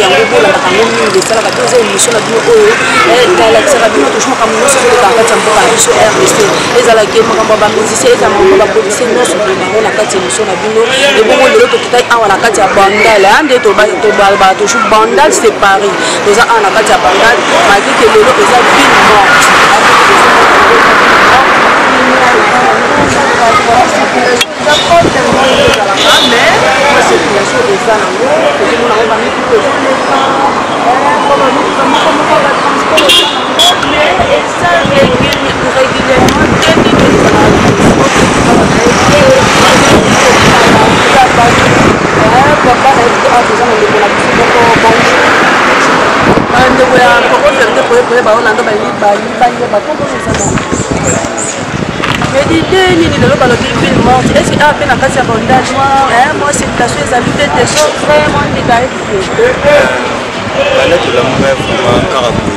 yango bolanda kango mingi esalaka te eza émission na bino oyo elakisaka bino toujours makambo nyonso ezoleka na kati ya mboka na biso RDC ezalaki makambo ya bamusicien eza makambo ya bapolisier nyonso bango na kati ya émission na bino ebongo lelo tokitaki awa na kati ya bandal nde tobalaka toujours bandal c'est Paris toza awa na kati ya bandal malgré que lelo eza ville morte mais l'idée ni le balo ville morte est-ce que après la case à bondage moi cette situation les habités des choses vraiment négatifs bana to la mwe vraiment karabu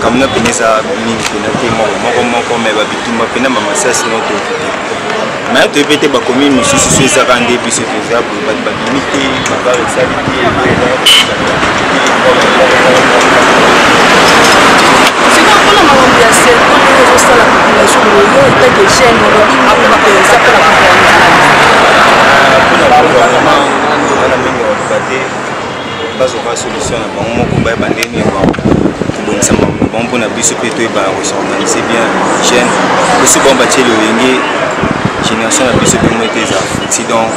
kamna peneza mingi na te moko mais ba bituma pena mama sasi no to mais to epete ba commune mususu so ezaka nde biso toza ba limité ba réalité c'est pour la population de l'Oyo et des jeunes après la gouvernement bazoka solution na bango moko baye bandeni kobongisa bango mpona biso mpe toyeba kosorganise bien jeune biso bango batie lolenge génération na biso mpe mo ete eza futi donc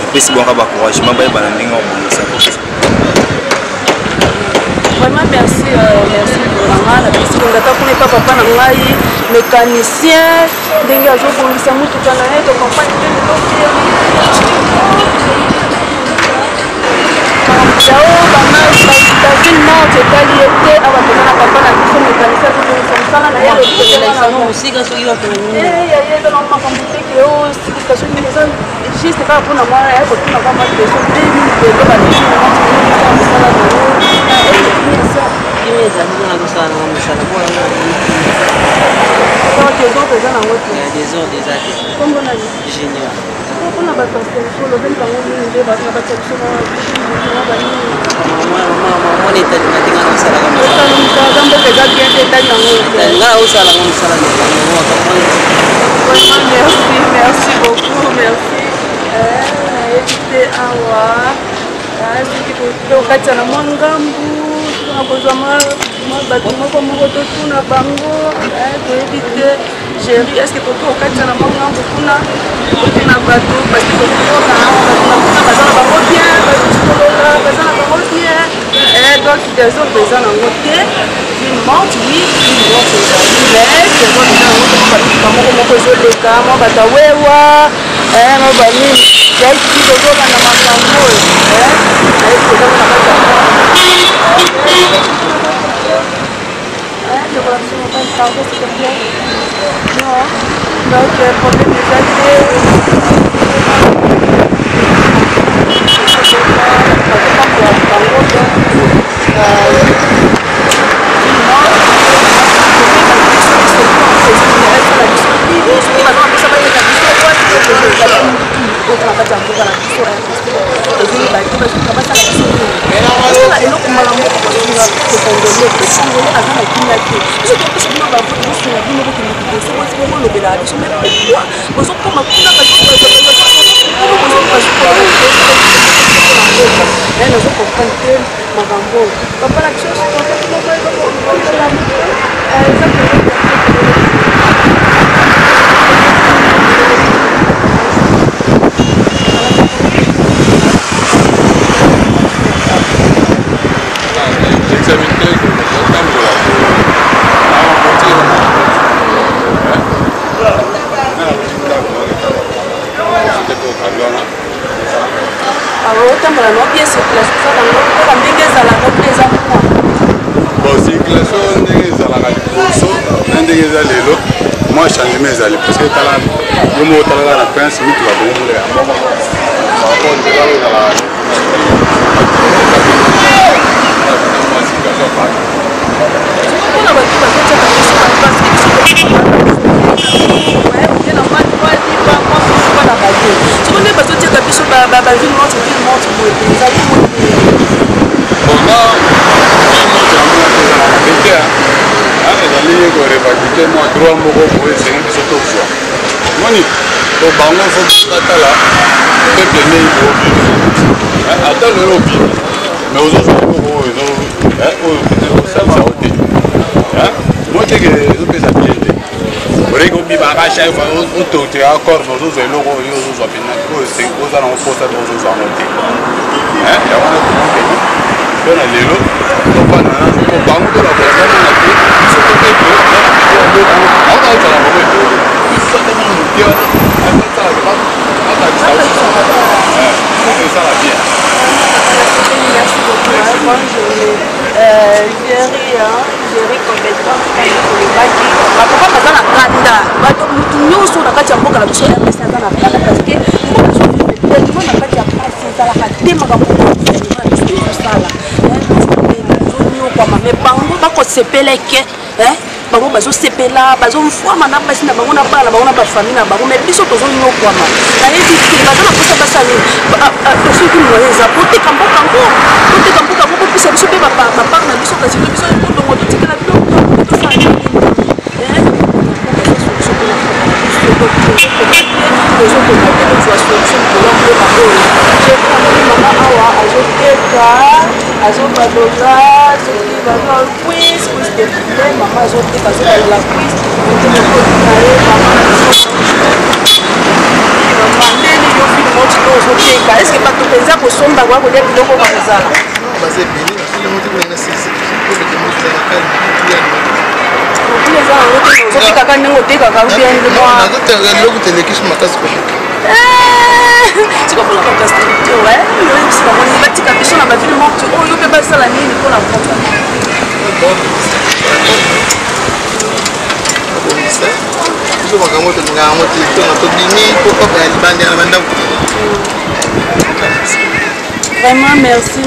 epesi bango bacouragement bayeba na ndenge kobongisa. Vraiment merci vraiment la personne ngata kuna papa papa na ngai mécanicien ndenge azobongisa mutuka na ye to compagnie de Jao bana ville morte etaliete awa tozana papa na biso mécanicien azobongisa mosala na ye mosika soki bakoya eza na makambo teke o station eza juste kaka mpona mwana ya kotuna kwa mateso nde minibelo baleki na mosala na yo merci beaucoup, merci. Évitez awa. Kati na mwangambu tunakozwa bato moko totuna bango toyebi te géri est ce que toto okati na mwangambu kuna totuna bato parce que totoka kuna baza na bango bien batokolola baza na bango bien donc désordre eza nango te ville morte oui ville morte ezali mais désordre eza nango te babituka moko ezoleka mwa bato awewa mo banini yaiki tozolanda makambo donc problème moi change mes allées parce que talent yo mo talent la prince mi tu vas donner pour les par rapport de là dans la tu connais pas tout dire que biso ba ville morte pour te moi droit moko boye c'est biso to fois moni to bango fo kata la peuple né ko ata le obi mais aux autres moko ezo o ça va oté moi te que zo pesa bien ore ko bi ba ka sha fa o to te accord zo zo lo ko yo zo pena ko c'est ko za na posta zo zo monter ya wana ko na lelo to pa na ko bango to la ko na na ko so ko te ko on a été là pour eux ça tellement nous dire après ça là ça va bien merci beaucoup bonne journée gérer compétence pour les baki papa baza na kanda bato mutu nyonso na kati ya mboka na biso RDC aza na kanda parce que mboka na kati ya pasi ezalaka te makambo na biso ezosala ozonyokwama mais bango bakosepeleke bango bazosepela bazomfwama na basi na bango na bana na bango na bafamille na bango mais biso tozonyokwama nayebi te baza na posa basali soki moye eza koteka mboka ngo kopesa biso mpe bapart na biso kasi biso ekondongo totikela biloko tosala mama awa azoteka azobalola soki baza cuise de poulet mama azoteka azobalola cuise naye mama ndeni yo fili moti to ozoteka eske bato mpenza kosomba kwa kolia biloko bakozala ozotekaka ndenge otekaka tikopola bakastructure oyebisi bamoni batika biso na bavile morte oyo mpe basala nini mpona mboka vraiment merci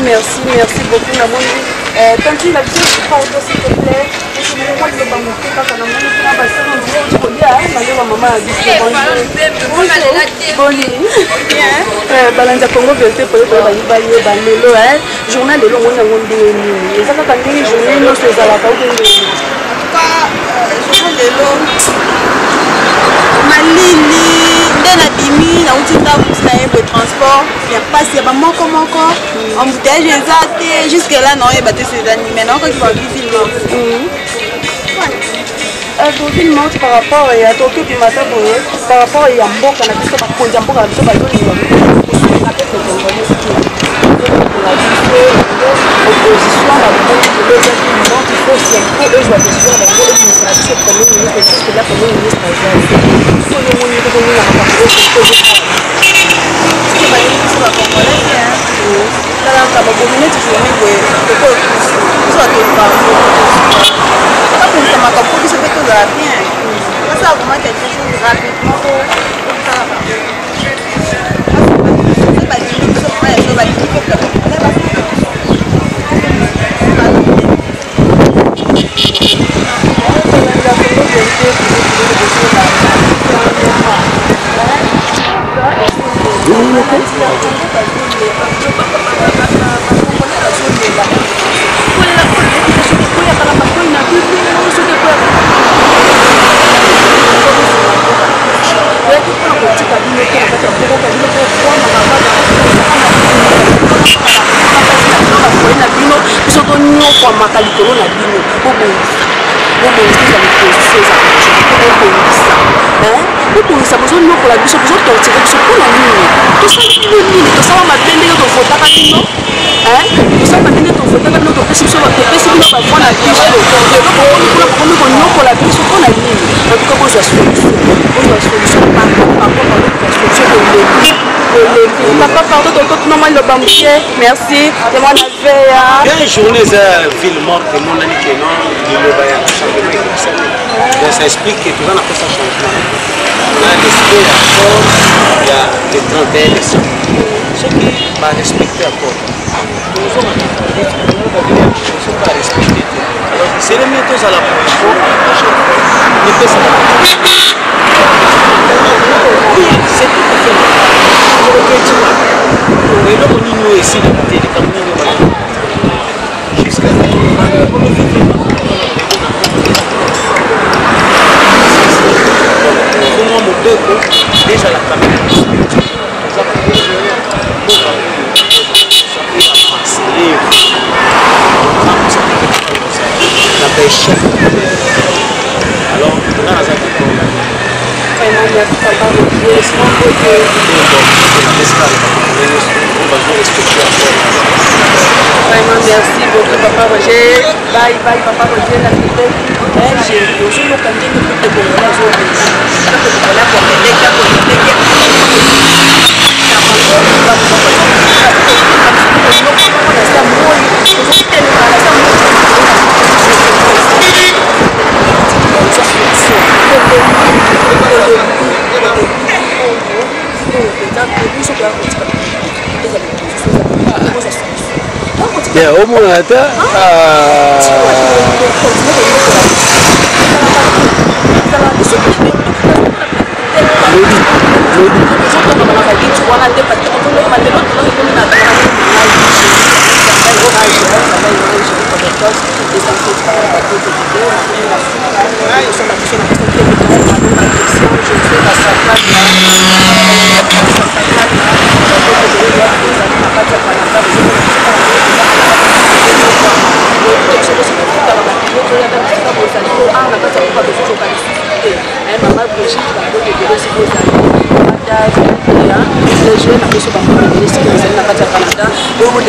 beaucoup namoni tanti la biso pardon s'il te plaît moi je ba moto kaka na moni na basa na ndio kolia na mama ya biso boni balanja Congo vérité pour ba lelo journal lelo ngona ngondé ni ezaka kandini journée no se zala ka ukende journal lelo malili ndena dimi na utinda kusina yebo transport ya passe ba moko embouteillage ezate jusque là non yeba te ces animés non quand tu vas vivre ville monte par rapport à Tokyo du matin par rapport à Mboka na biso ba konja Mboka na biso ba yoni wa opposition la il faut s'imposer eux doivent décider la administration premier ministre jusque là premier ministre faut le monde que nous avons parlé c'est pas une chose à congolais là là ça va communauté tu vois que ça doit pas pas pour ça m'a compris c'est que ça bien ça vraiment quelque chose rapidement c'est pas du tout ça pas ça va kwa makalikolo na bino bobongisa bozonyokola biso bozotortire biso mpona nini tosali bino nini tosala mabende yo tovotaka bino tosala mabende tovotaka bino topesi biso topesi bino bavoi na biso elokokuna bokomi konyokola biso mpona nini natuka bozwa solution papa pardon toto normal le banquier merci de moi la veille bien journée ville morte mon ami que non le baya changement donc ça explique que tout dans la poste changement on a décidé d'accord il y a le 31 décembre ce qui va respecter encore nous sommes pas respecter alors c'est le mieux tous à la prochaine ne peut ça c'est tout à fait et là on nous ici de côté de Cameroun jusqu'à chef. Alors, on a ça qui Vraiment, merci papa, Roger, c'est mon côté. Vraiment, merci beaucoup, papa Roger. Bye, bye, papa Roger, la fidèle. J'ai aussi le candidat pour te donner la zone. Je peux te donner pour les gars, pour les gars. Ya, umur ada. Pour